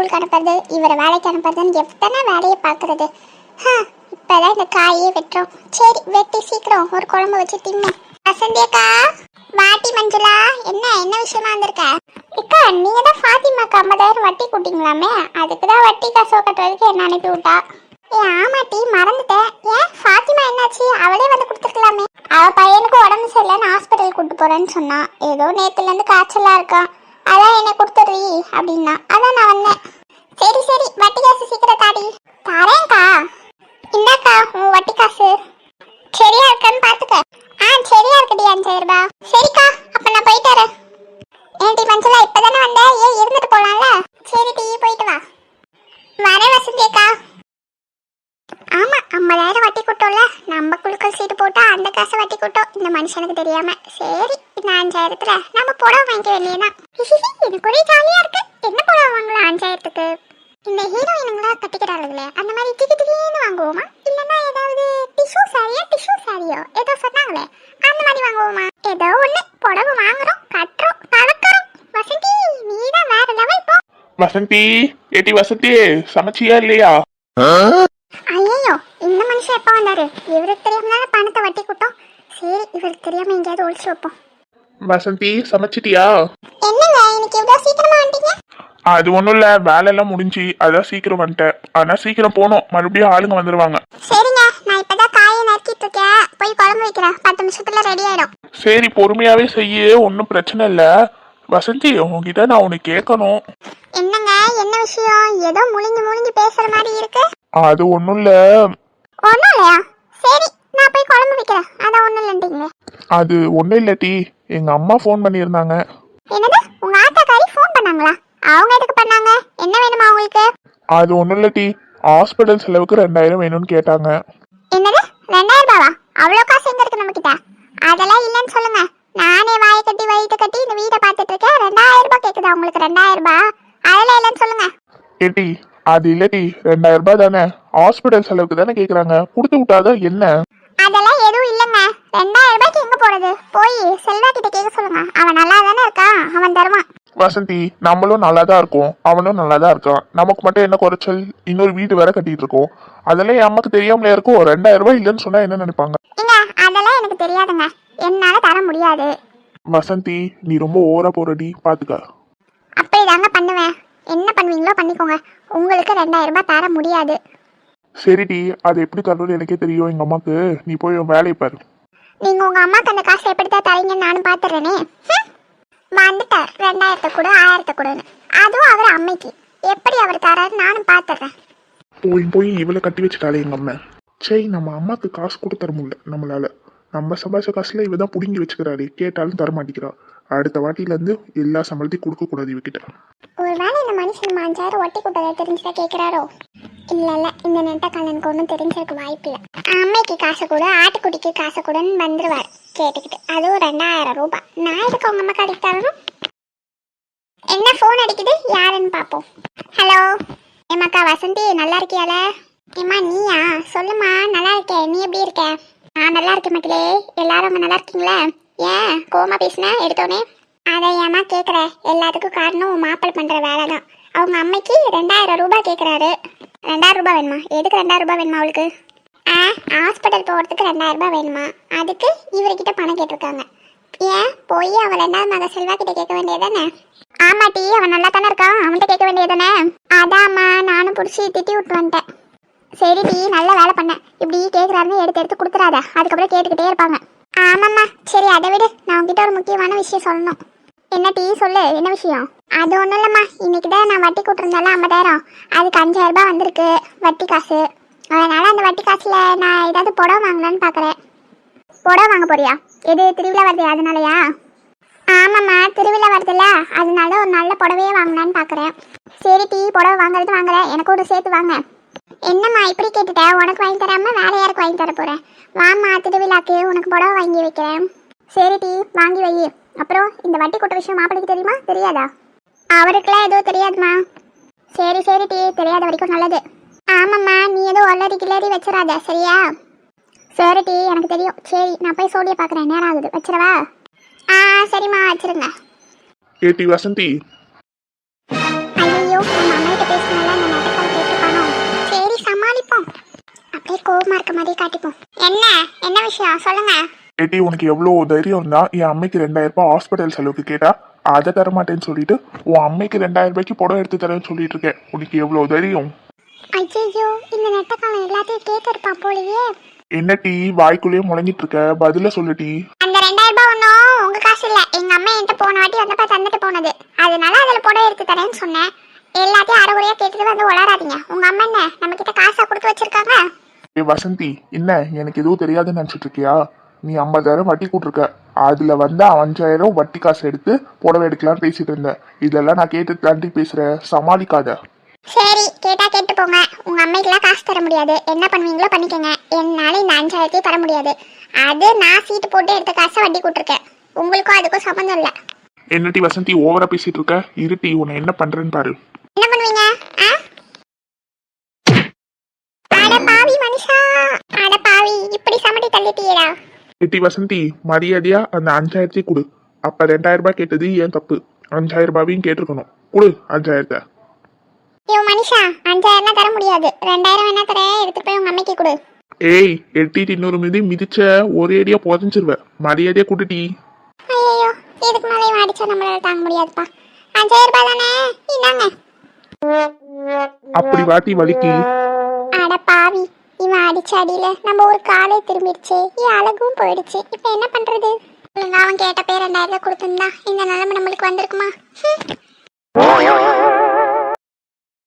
ஸ்கூலுக்கு அனுப்புறது, இவரை வேலைக்கு அனுப்புறதுன்னு எத்தனை வேலையை பார்க்கறது. இப்பதான் இந்த காயே வெட்டுறோம். சரி வெட்டி சீக்கிரம் ஒரு குழம்பு வச்சு தின்னோம். வசந்தியக்கா, வாட்டி மஞ்சுளா, என்ன என்ன விஷயமா வந்திருக்க? அக்கா, நீங்க தான் ஃபாத்திமாக்கு 50,000 வட்டி கூட்டிங்களாமே, அதுக்கு தான் வட்டி காசு கட்டுறதுக்கு என்ன அனுப்பி விட்டா. ஆமாட்டி, மறந்துட்டேன். ஏன் ஃபாத்திமா என்னாச்சு? அவளே வந்து கொடுத்துருக்கலாமே. அவ பையனுக்கு உடம்பு சரியில்லைன்னு ஹாஸ்பிட்டல் கூட்டு போறேன்னு சொன்னான். ஏதோ நேத்துல இருந்து காய்ச்சலா இருக்கான், அதான் என்னை கொடுத்துடுறீ அப்படின்னா, அதான் நான் வந்தேன். சரி சரி, வட்டி காசு சீக்கிரம் தாடி. தரேன்க்கா. இந்தாக்கா உன் வட்டி காசு. சரியா இருக்கான்னு பாத்துக்க. சரியா இருக்குடி 5,000 ரூபாய். சரிக்கா, அப்ப நான் போயிட்டு வரேன். ஏன்டி மஞ்சளா, இப்பதானே வந்த, ஏன் இருந்துட்டு போலாம்ல? சரி டீ, போயிட்டு வா. வரேன் வசந்தி அக்கா. ஆமா, 50,000 வட்டி கூட்டோம்ல, நம்ம குழுக்கள் சீட்டு போட்டா அந்த காசை வட்டி கூட்டோம் இந்த மனுஷனுக்கு தெரியாம. சரி, இந்த 5,000த்துல நம்ம புடவை வாங்கிக்க வேண்டியதான். எனக்கு ஒரே ஜாலியா இருக்கு. என்ன புடவை வாங்கலாம் 5,000த்துக்கு? இந்த ஹீரோயினுங்களா கட்டிக்கிறாளுங்களே, அந்த மாதிரி திடீர்னு வாங்குவோமா? இல்லைன்னா ஏதாவது டிஷ்யூ சாரியோ ஏதோ சொன்னாங்களே, அந்த மாதிரி வாங்குவோமா? ஏதோ ஒண்ணு புடவை வாங்குறோம், கட்டுறோம், கலக்கிறோம். வசந்தி, நீதான் வேற லெவல் போ. வசந்தி, ஏடி வசந்தி, சமைச்சியா இல்லையா? ஐயோ, இந்த மனுஷன் எப்ப வந்தாரு? இவருக்கு தெரியாம பணத்தை வட்டி கூட்டோம். சரி, இவருக்கு தெரியாம எங்கேயாவது ஒழிச்சு வைப்போம். வசந்தி, சமைச்சிட்டியா? என்னங்க இன்னைக்கு எவ்வளவு சீக்கிரமா வந்துட்டீங்க? அது ஒண்ணும் இல்ல, வேலையெல்லாம் முடிஞ்சு அதான் சீக்கிரம் வந்துட்டேன். ஆனா சீக்கிரம் போனோம், மறுபடியும் ஆளுங்க வந்துருவாங்க. சரிங்க, நான் இப்பதான் காயை நறுக்கிட்டு இருக்கேன், போய் குழம்பு வைக்கிறேன். 10 நிமிஷத்துல ரெடி ஆயிடும். சரி, பொறுமையாவே செய்ய, ஒன்னும் பிரச்சனை இல்ல. வசந்தி, உங்ககிட்ட நான் உனக்கு கேட்கணும். என்னங்க, என்ன விஷயம்? ஏதோ முழுங்கி பேசுற மாதிரி இருக்கு. அது ஒண்ணும் இல்ல. ஒண்ணும் இல்லையா? சரி, நான் போய் குழம்பு வைக்கிறேன். அதான் ஒண்ணும் இல்லைன்றீங்க. அது ஒண்ணும் இல்லட்டி, எங்க அம்மா ஃபோன் பண்ணியிருந்தாங்க. என்னது, உங்க ஆத்தாக்காரி ஃபோன் பண்ணாங்களா? அவங்க எதுக்கு பண்ணாங்க? என்ன வேணுமா உங்களுக்கு? அது ஒண்ணும் இல்லட்டி, ஹாஸ்பிட்டல் செலவுக்கு 2,000 வேணும்னு கேட்டாங்க. என்னது, 2,000 ரூபாவா? அவ்வளோ காசு எங்க இருக்கு நம்ம கிட்ட? அதெல்லாம் இல்லைன்னு சொல்லுங்க. நானே வாயை கட்டி வயிற்று கட்டி இந்த வீட்டை பார்த்துட்டு இருக்கேன். 2,000 ரூபாய் கேக்குதா உங்களுக்கு? 2,000 ரூபாய் அதெல்லாம் இல்லைன்னு சொல்லுங்க. ஏட்டி, அது இல்லட்டி, 2,000 ரூபாய் தானே, ஹாஸ்பிட்டல் செலவுக்கு தானே கேக்குறாங்க, கொடுத்து விட்டாதான் என்ன? அதெல்லாம் எதுவும் இல்லைங்க. 2,000 ரூபாய்க்கு எங்க போறது? போய் செல்வா கிட்ட கேட்க சொல்லுங்க. அவன் நல்லா தானே இருக்கான், அவன் தருவான். வசந்தி, நம்மளும் நல்லா தான் இருக்கோம், அவனும் நல்லா தான் இருக்கான். நமக்கு மட்டும் என்ன குறைச்சல்? இன்னொரு வீடு வேற கட்டிட்டு இருக்கோம். அதெல்லாம் என் அம்மாக்கு தெரியாமலே இருக்கும். 2,000 ரூபாய் இல்லைன்னு சொன்னா என்ன நினைப்பாங்க? அதெல்லாம் எனக்கு தெரியாதுங்க, என்னால தர முடியாது. வசந்தி, நீ ரொம்ப ஓவரா போறடி, பாத்துக்க. அப்படிதாங்க பண்ணுவேன். என்ன பண்ணுவீங்களோ பண்ணிக்கோங்க. உங்களுக்கு 2,000 ரூபாய் தர முடியாது. சரிடி, அது எப்படி தரணும்னு எனக்கே தெரியும் எங்க அம்மாக்கு. நீ போய் உன் வேலையை பாரு. நீங்க உங்க அம்மாக்கு அந்த காசை எப்படி தான் தரீங்கன்னு நானும் பாத்துறேனே. வந்துட்டார் 2,000 கூட 1000 கூடன்னு. அதுவும் அவர் அம்மைக்கு எப்படி அவர் தராரு நானும் பாத்துறேன். போய் இவளை கட்டி வச்சுட்டாலே எங்க அம்மா. சரி, நம்ம அம்மாக்கு காசு கூட தர முடியல நம்மளால. நம்ம சம்பாதிச்ச காசுல இவ தான் புடுங்கி வச்சுக்கிறாரு, கேட்டாலும் தர மாட்டேங்கிறா. அடுத்த வாட்டில இருந்து எல்லா சம்பளத்தையும் கொடுக்க கூடாது இவகிட்ட. ஒருவேளை இந்த மனுஷன் 5,000 ஒட்டி கூட்டதை தெரிஞ்சுதான் கேட்கிறாரோ? இல்ல, இந்த நெட்ட கண்ணனுக்கு ஒன்றும் தெரிஞ்சிருக்க வாய்ப்பு இல்லை. அம்மைக்கு காசு கூட, ஆட்டுக்குட்டிக்கு காசு கூடன்னு வந்துருவார் கேட்டுக்கிட்டு. அதுவும் 2,000 ரூபாய். நான் எதுக்கு உங்க அம்மா கடைக்கு தரணும்? என்ன ஃபோன் அடிக்குது, யாருன்னு பார்ப்போம். ஹலோ, ஏமாக்கா வசந்தி, நல்லா இருக்கியால? ஏம்மா நீயா? சொல்லுமா, நல்லா இருக்கேன். நீ எப்படி இருக்க? நான் நல்லா இருக்கேன் மக்களே. எல்லாரும் அங்கே நல்லா இருக்கீங்களா? ஏன் கோமா பேசினேன் எடுத்தோடனே? அதை ஏமா கேட்குற? எல்லாத்துக்கும் காரணம் மாப்பிள்ளை பண்ணுற வேலை தான். அவங்க அம்மைக்கு 2,000 ரூபாய் கேட்குறாரு. 2,000 ரூபாய் வேணுமா? எதுக்கு 2,000 ரூபாய் வேணுமா அவளுக்கு? ஹாஸ்பிட்டல் போகிறதுக்கு 2,000 ரூபாய் வேணுமா? அதுக்கு இவர்கிட்ட பணம் கேட்டிருக்காங்க. ஏன் போய் அவள் 2வது மக செல்வா கிட்ட கேட்க வேண்டியதானே? ஆமாட்டி, அவன் நல்லா தானே இருக்கான், அவன்கிட்ட கேட்க வேண்டியதானே? அதாம்மா, நானும் பிடிச்சி திட்டி விட்டு வந்துட்டேன். சரி டீ, நல்ல வேலை பண்ண. இப்படி கேட்குறாருன்னு எடுத்து கொடுத்துறாத, அதுக்கப்புறம் கேட்டுக்கிட்டே இருப்பாங்க. ஆமாம்மா, சரி அதை விடு. நான் உங்ககிட்ட ஒரு முக்கியமான விஷயம் சொல்லணும். என்ன டீ, சொல்லு, என்ன விஷயம்? அது ஒன்றும் இல்லைம்மா, இன்னைக்கு தான் நான் வட்டி கூட்டிருந்தால 50,000, அதுக்கு 5,000 ரூபாய் வந்திருக்கு வட்டி காசு. அதனால அந்த வட்டி காசுல நான் ஏதாவது புடவை வாங்கலான்னு பார்க்குறேன். புடவை வாங்க போறியா? எது, திருவிழா வருது அதனாலயா? ஆமாம்மா, திருவிழா வருதுல்ல, அதனால ஒரு நல்ல புடவையே வாங்கலான்னு பார்க்குறேன். சரி டீ, புடவை வாங்குறது வாங்குறேன், எனக்கு ஒரு சேர்த்து வாங்க. என்னம்மா இப்படி கேட்டுட்ட? உனக்கு வாங்கி தராம வேற யாருக்கு வாங்கி தர போறேன்? வாம்மா, திருவிழாக்கு உனக்கு புடவை வாங்கி வைக்கிறேன். சரி டீ, வாங்கி வை. அப்புறம் இந்த வட்டி கூட்ட விஷயம் மாப்பிளைக்கு தெரியுமா தெரியாதா? அவருக்குலாம் எதுவும் தெரியாதுமா. சரி சரி டீ, தெரியாத வரைக்கும் நல்லது. ஆமாம்மா, நீ எதுவும் ஒல்லரி கிளறி வச்சிடாத, சரியா? சரி டீ, எனக்கு தெரியும். சரி, நான் போய் சோடியை பார்க்குறேன், நேரம் ஆகுது, வச்சிடவா? சரிம்மா, வச்சிருங்க. ஏடி வசந்தி, ஐயோ, நம்ம அம்மாகிட்ட பேச இருக்க மாதிரி காட்டிப்போம். என்ன என்ன விஷயம் சொல்லுங்க. ஏட்டி உனக்கு எவ்வளோ தைரியம் இருந்தா என் அம்மைக்கு 2000 ரூபாய் ஹாஸ்பிட்டல் செலவுக்கு கேட்டா அதை தர மாட்டேன்னு சொல்லிட்டு உன் அம்மைக்கு 2000 ரூபாய்க்கு புடவை எடுத்து தரேன்னு சொல்லிட்டு இருக்கேன். உனக்கு எவ்வளோ தைரியம்? ஐயோ இந்த நெட்டக்காலம் எல்லாத்தையும் கேட்டிருப்பான் போலயே. என்ன டீ வாய்க்குள்ளேயே முழங்கிட்டு இருக்க? பதில சொல்லு டீ. அந்த 2000 ரூபாய் ஒன்றும் உங்க காசு இல்ல, எங்க அம்மா என்கிட்ட போன வாட்டி வந்தப்ப தந்துட்டு போனது. அதனால அதுல புடவை எடுத்து தரேன்னு சொன்னேன். எல்லாத்தையும் அரைகுறையா கேட்டுட்டு வந்து உளராதீங்க. உங்க அம்மா என்ன நம்ம கிட்ட காசா கொடுத்து வச்சிருக்காங்க? ஏ வசந்தி, என்ன எனக்கு எதுவும் தெரியாதுன்னு நினைச்சிட்டு இருக்கியா? நீ 50,000 வட்டி கூட்டிருக்க, அதுல வந்து 5000 வட்டி காசு எடுத்து புடவை எடுக்கலாம்னு பேசிட்டு இருந்தேன். இதெல்லாம் நான் கேட்டு தாண்டி பேசுறேன், சமாளிக்காத. சரி கேட்டா கேட்டு போங்க. உங்க அம்மைக்கெல்லாம் காசு தர முடியாது, என்ன பண்ணுவீங்களோ பண்ணிக்கோங்க. என்னால இந்த 5000 தர முடியாது. அது நான் சீட்டு போட்டு எடுத்த காசை வட்டி கூட்டிருக்கேன். உங்களுக்கும் அதுக்கும் சம்மந்தம் இல்லை. என்னட்டி வசந்தி ஓவரா பேசிட்டு இருக்க? இருட்டி உன்னை என்ன பண்றேன்னு பாரு. என்ன பண்ணுவீங்க? அட பாவி மனுஷா, அட பாவி, இப்படி சமட்டி தள்ளிட்டீரா? ஏட்டி வசந்தி, மரியாதையா அந்த 5000 கொடு. அப்ப 2000 ரூபாய் கேட்டது ஏன் தப்பு? 5000 ரூபாயும் கேட்டிருக்கணும். கொடு 5000. ஐயோ மனுஷா, 5000 தர முடியாது. 2000 வேணா தரேன், எடுத்துட்டு போய் உங்க அம்மைக்கு கொடு. ஏய் எட்டிட்டு இன்னொரு மிதிச்ச ஒரே அடியா புதஞ்சிருவேன். மரியாதையா கூட்டுட்டி. ஐயோ இதுக்கு மேலே இவன் அடிச்சா நம்மளால தாங்க முடியாதுப்பா. 5000 ரூபாய் தானே, இந்தாங்க. அப்படி வாட்டி வலிக்கு. அட பாவி, இவன் அடிச்ச அடியில நம்ம ஒரு காலை திரும்பிடுச்சு, என் அழகும் போயிடுச்சு. இப்ப என்ன பண்றது? ஒழுங்கா அவன் கேட்ட பேர் 2000 கொடுத்திருந்தா இந்த நிலைமை நம்மளுக்கு வந்திருக்குமா?